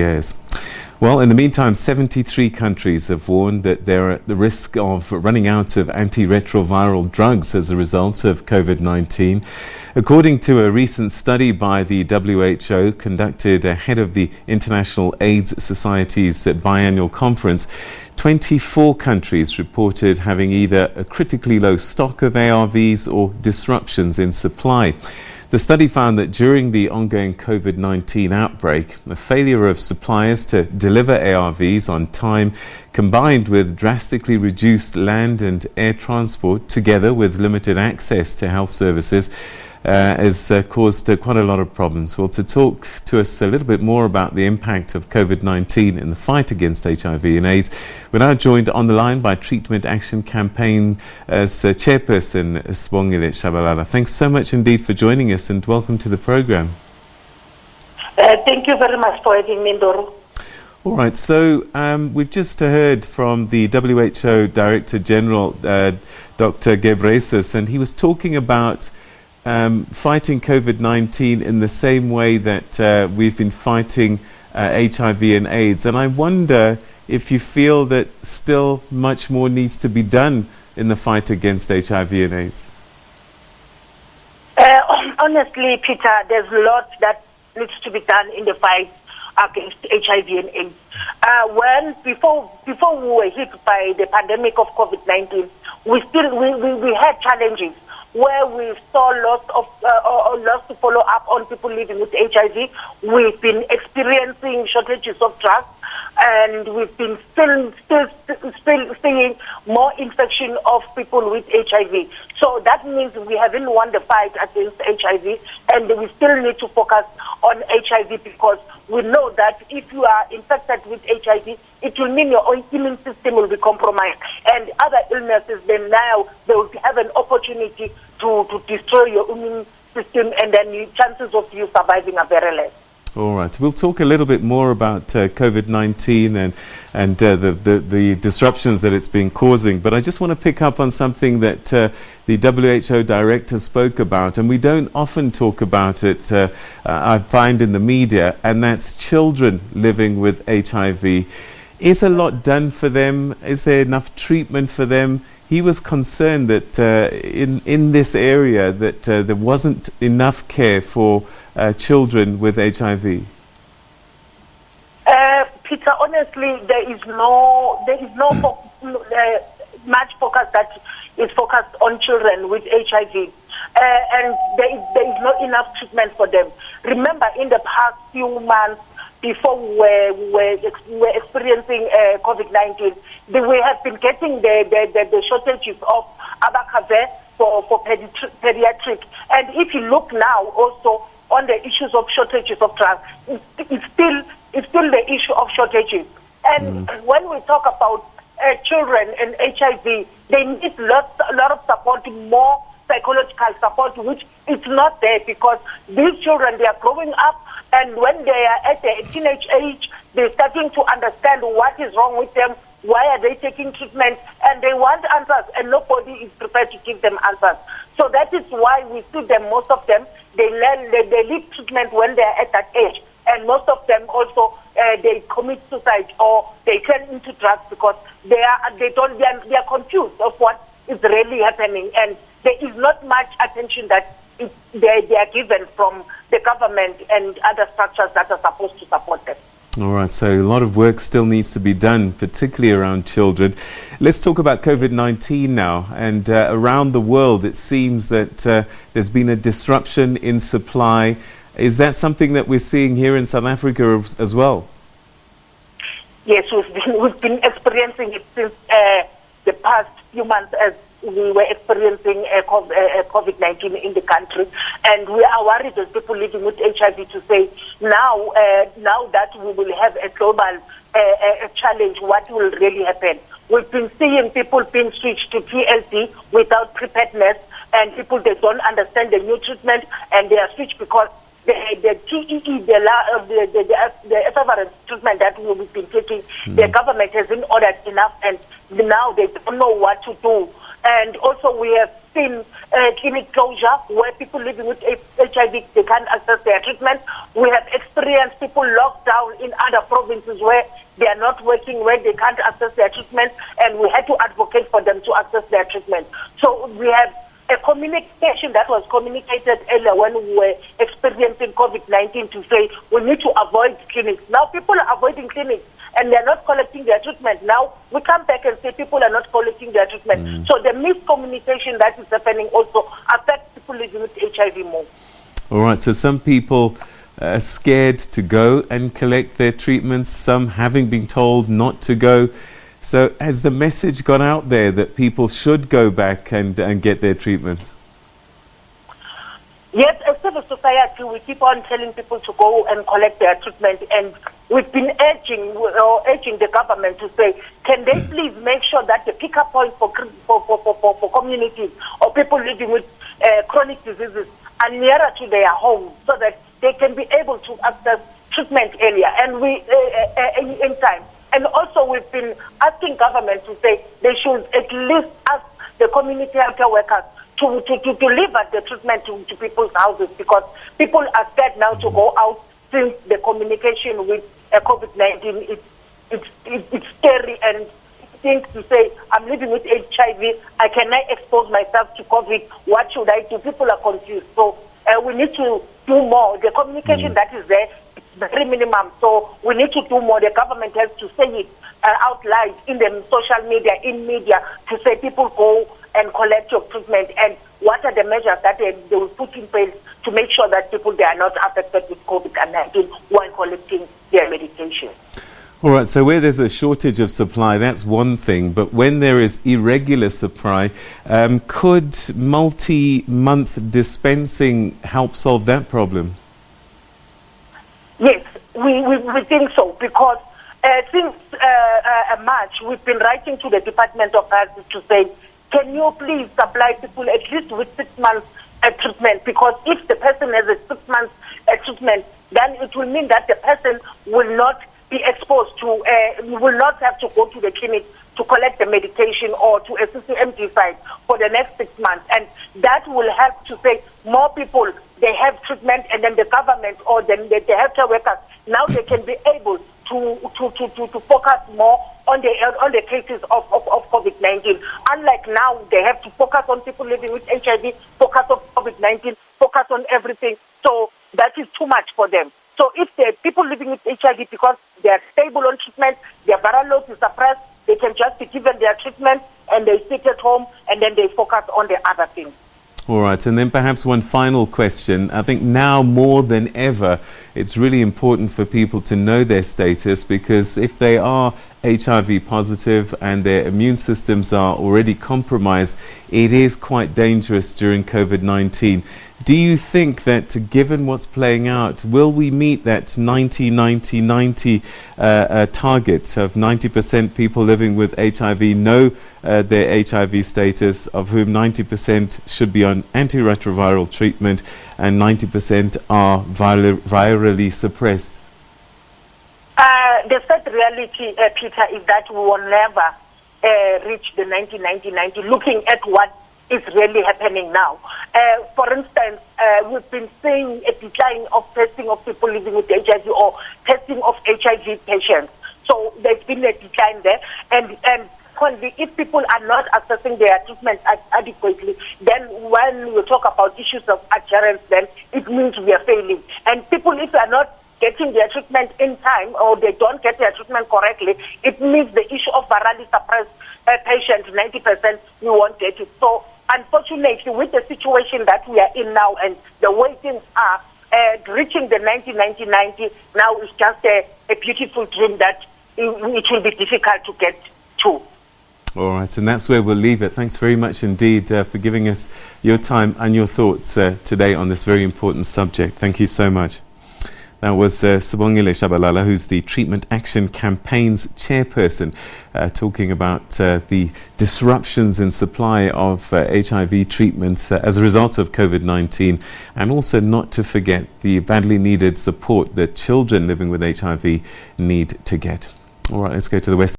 Yes. Well, in the meantime, 73 countries have warned that they're at the risk of running out of anti-retroviral drugs as a result of COVID-19. According to a recent study by the WHO conducted ahead of the International AIDS Society's biannual conference, 24 countries reported having either a critically low stock of ARVs or disruptions in supply. The study found that during the ongoing COVID-19 outbreak, the failure of suppliers to deliver ARVs on time, combined with drastically reduced land and air transport, together with limited access to health services, has caused quite a lot of problems. Well, to talk to us a little bit more about the impact of COVID-19 in the fight against HIV and AIDS, we're now joined on the line by Treatment Action Campaign as chairperson Sibongile Tshabalala. Thanks so much indeed for joining us and welcome to the program. Thank you very much for having me, Ndoro. All right, so we've just heard from the WHO Director General, Dr. Ghebreyesus, and he was talking about fighting COVID-19 in the same way that we've been fighting HIV and AIDS. And I wonder if you feel that still much more needs to be done in the fight against HIV and AIDS. Honestly, Peter, there's a lot that needs to be done in the fight against HIV and AIDS. Before we were hit by the pandemic of COVID-19, we had challenges where we saw lots to follow up on people living with HIV. We've been experiencing shortages of drugs, and we've been still seeing more infection of people with HIV. So that means we haven't won the fight against HIV, and we still need to focus on HIV because we know that if you are infected with HIV, it will mean your own immune system will be compromised. And other illnesses, then now they will have an opportunity to destroy your immune system, and then the chances of you surviving are very less. All right. We'll talk a little bit more about COVID-19 and the disruptions that it's been causing. But I just want to pick up on something that the WHO director spoke about, and we don't often talk about it, I find, in the media, and that's children living with HIV. Is a lot done for them? Is there enough treatment for them? He was concerned that in this area that there wasn't enough care for children with HIV. Peter, honestly, there is no much focus that is focused on children with HIV, and there is not enough treatment for them. Remember, in the past few months, before we were experiencing COVID-19, we have been getting the shortages of abacavir for pediatric. And if you look now also on the issues of shortages of drugs, it's still the issue of shortages. And when we talk about children and HIV, they need a lot of support, more psychological support, which is not there because these children, they are growing up, and when they are at the teenage age, they're starting to understand what is wrong with them, why are they taking treatment, and they want answers, and nobody is prepared to give them answers. So that is why we see them, most of them, they leave treatment when they are at that age, and most of them also they commit suicide or they turn into drugs because they are confused of what is really happening, and there is not much attention that they are given from the government and other structures that are supposed to support them. All right, so a lot of work still needs to be done, particularly around children. Let's talk about COVID-19 now. And around the world, it seems that there's been a disruption in supply. Is that something that we're seeing here in South Africa as well? Yes, we've been experiencing it since the past few months as we were experiencing COVID-19 in the country, and we are worried as people living with HIV to say now that we will have a global challenge, what will really happen? We've been seeing people being switched to TLD without preparedness, and people, they don't understand the new treatment, and they are switched because the TEE, the equivalent treatment that we've been taking, the government hasn't ordered enough, and now they don't know what to do. And also we have seen clinic closure where people living with HIV, they can't access their treatment. We have experienced people locked down in in other provinces where they are not working, where they can't access their treatment, and we had to advocate for them to access their treatment. So we have a communication that was communicated earlier when we were experiencing COVID-19 to say we need to avoid clinics. Now people are avoiding clinics and they're not collecting their treatment. Now we come back and say people are not collecting their treatment. So the miscommunication that is happening also affects people living with HIV more. All right, so some people are scared to go and collect their treatments, some having been told not to go. So has the message gone out there that people should go back and get their treatments? Yes, as civil society, we keep on telling people to go and collect their treatment, and we've been urging the government to say, can they please make sure that the pickup point for communities or people living with chronic diseases are nearer to their homes so that they can be able to access treatment earlier and we in time. And also we've been asking government to say they should at least ask the community healthcare workers to deliver the treatment to people's houses, because people are scared now to go out since the communication with COVID-19 it's scary, and things to say, I'm living with HIV, I cannot expose myself to COVID, what should I do? People are confused. So we need to do more. The communication that is there, very minimum, so we need to do more. The government has to say it out loud in the social media, in media, to say people go and collect your treatment, and what are the measures that they will put in place to make sure that people they are not affected with COVID-19 while collecting their medication. All right, so where there's a shortage of supply, that's one thing, but when there is irregular supply, could multi-month dispensing help solve that problem? Yes, we think so, because since March, we've been writing to the Department of Health to say, can you please supply people at least with 6 months treatment? Because if the person has a 6 months treatment, then it will mean that the person will not be exposed to, will not have to go to the clinic to collect the medication or to a CCMD site for the next 6 months. And that will help to say more people, they have treatment, and then the government or then the healthcare workers, now they can be able to focus more on the cases of COVID-19. Unlike now, they have to focus on people living with HIV, focus on COVID-19, focus on everything. So that is too much for them. So if the people living with HIV, because they are stable on treatment, their viral load is suppressed, they can just be given their treatment and they sit at home and then they focus on the other things. All right, and then perhaps one final question. I think now more than ever, it's really important for people to know their status, because if they are HIV positive and their immune systems are already compromised, it is quite dangerous during COVID-19. Do you think that, given what's playing out, will we meet that 90-90-90 target of 90% people living with HIV know their HIV status, of whom 90% should be on anti-retroviral treatment and 90% are virally suppressed? The sad reality, Peter, is that we will never reach the 90-90-90, looking at what is really happening now. For instance, we've been seeing a decline of testing of people living with HIV or testing of HIV patients. So there's been a decline there. And if people are not accessing their treatment adequately, then when we talk about issues of adherence, then it means we are failing. And people, if they are not getting their treatment in time or they don't get their treatment correctly, it means the issue of virally suppressed patients, 90%, we won't get it. So unfortunately, with the situation that we are in now and the way things are, reaching the 90-90-90 now is just a beautiful dream that it will be difficult to get to. All right, and that's where we'll leave it. Thanks very much indeed for giving us your time and your thoughts today on this very important subject. Thank you so much. That was Sibongile Tshabalala, who's the Treatment Action Campaign's chairperson, talking about the disruptions in supply of HIV treatments as a result of COVID-19, and also not to forget the badly needed support that children living with HIV need to get. All right, let's go to the West.